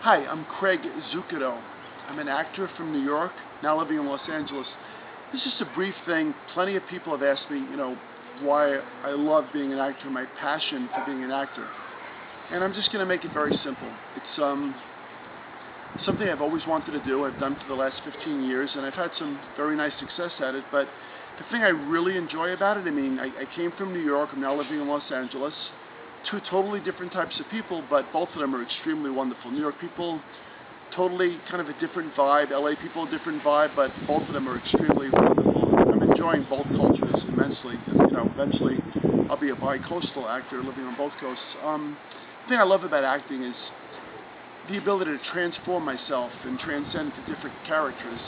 Hi, I'm Craig Zucchero. I'm an actor from New York, now living in Los Angeles. This is just a brief thing. Plenty of people have asked me, why I love being an actor, my passion for being an actor. And I'm just going to make it very simple. It's something I've always wanted to do. I've done for the last 15 years, and I've had some very nice success at it. But the thing I really enjoy about it, I came from New York. I'm now living in Los Angeles. Two totally different types of people, but both of them are extremely wonderful. New York people, totally kind of a different vibe. LA people, a different vibe, but both of them are extremely wonderful. I'm enjoying both cultures immensely. Eventually I'll be a bi-coastal actor living on both coasts. The thing I love about acting is the ability to transform myself and transcend into different characters.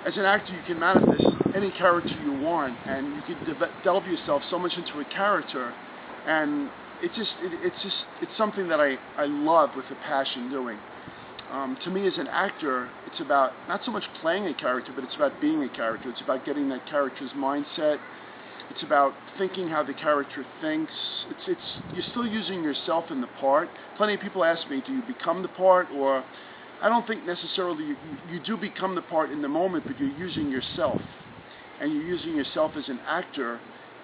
As an actor, you can manifest any character you want, and you can delve yourself so much into a character. And it's something that I love with a passion doing. To me, as an actor, it's about not so much playing a character, but it's about being a character. It's about getting that character's mindset. It's about thinking how the character thinks. You're still using yourself in the part. Plenty of people ask me, do you become the part? Or I don't think necessarily you do become the part in the moment, but you're using yourself. And you're using yourself as an actor.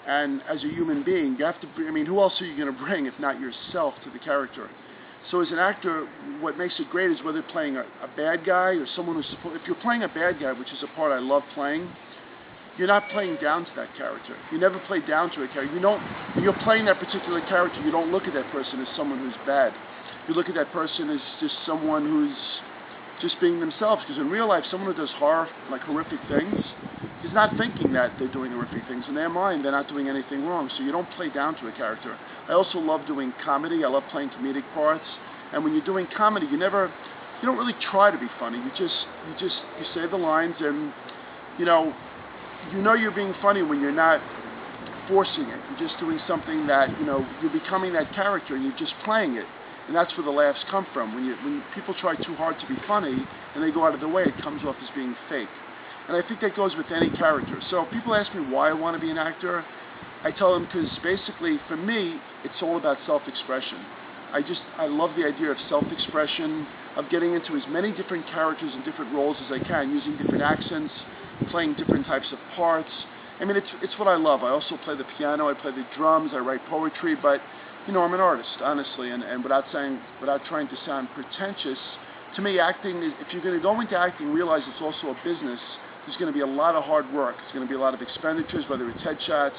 And as a human being, you have to, who else are you going to bring if not yourself to the character? So as an actor, what makes it great is whether playing a bad guy or someone who's supposed, if you're playing a bad guy, which is a part I love playing, you're not playing down to that character. You never play down to a character. When you're playing that particular character, you don't look at that person as someone who's bad. You look at that person as just someone who's just being themselves. Because in real life, someone who does horrific things, is not thinking that they're doing horrific things. In their mind, they're not doing anything wrong. So you don't play down to a character. I also love doing comedy. I love playing comedic parts. And when you're doing comedy, you don't really try to be funny. You say the lines, and you know you're being funny when you're not forcing it. You're just doing something that you're becoming that character, and you're just playing it. And that's where the laughs come from. When people try too hard to be funny and they go out of the way, it comes off as being fake. And I think that goes with any character. So if people ask me why I want to be an actor, I tell them because basically for me, it's all about self-expression. I love the idea of self-expression, of getting into as many different characters and different roles as I can, using different accents, playing different types of parts. It's what I love. I also play the piano, I play the drums, I write poetry, but I'm an artist, honestly, and without trying to sound pretentious, to me, acting is, if you're going to go into acting, realize it's also a business. There's going to be a lot of hard work. There's going to be a lot of expenditures, whether it's headshots,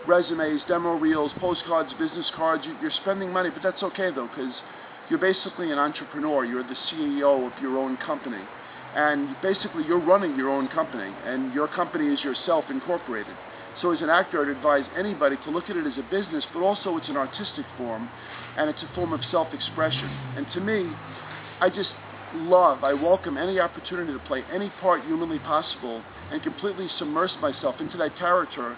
resumes, demo reels, postcards, business cards. You're spending money, but that's okay, though, because you're basically an entrepreneur. You're the CEO of your own company. And basically, you're running your own company, and your company is yourself incorporated. So as an actor, I'd advise anybody to look at it as a business, but also it's an artistic form, and it's a form of self-expression. And to me, I welcome any opportunity to play any part humanly possible and completely submerge myself into that character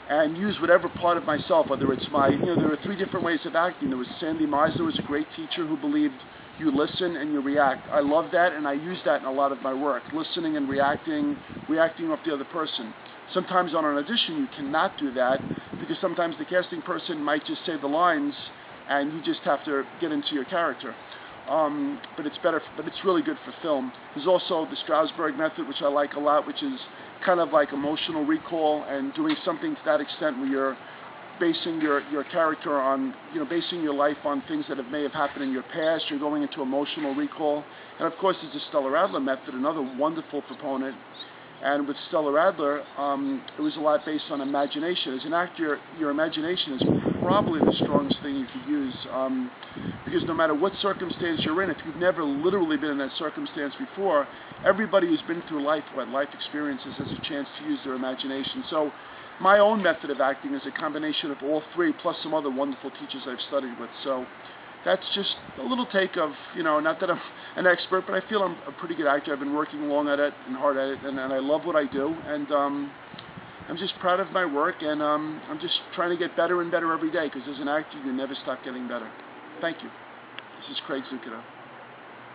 and use whatever part of myself, whether it's there are three different ways of acting. There was Sandy Meisner, was a great teacher who believed you listen and you react. I love that, and I use that in a lot of my work, listening and reacting off the other person. Sometimes on an audition you cannot do that because sometimes the casting person might just say the lines and you just have to get into your character. But it's really good for film. There's also the Strasberg method, which I like a lot, which is kind of like emotional recall and doing something to that extent where you're basing your character on, basing your life on things that may have happened in your past. You're going into emotional recall. And of course, there's the Stella Adler method, another wonderful proponent. And with Stella Adler, it was a lot based on imagination. As an actor, your imagination is probably the strongest thing you could use, because no matter what circumstance you're in, if you've never literally been in that circumstance before, everybody who's been through life experiences has a chance to use their imagination. So my own method of acting is a combination of all three, plus some other wonderful teachers I've studied with. So that's just a little take of, not that I'm an expert, but I feel I'm a pretty good actor. I've been working long at it and hard at it, and I love what I do. And I'm just proud of my work, and I'm just trying to get better and better every day, because as an actor, you never stop getting better. Thank you. This is Craig Zucchero.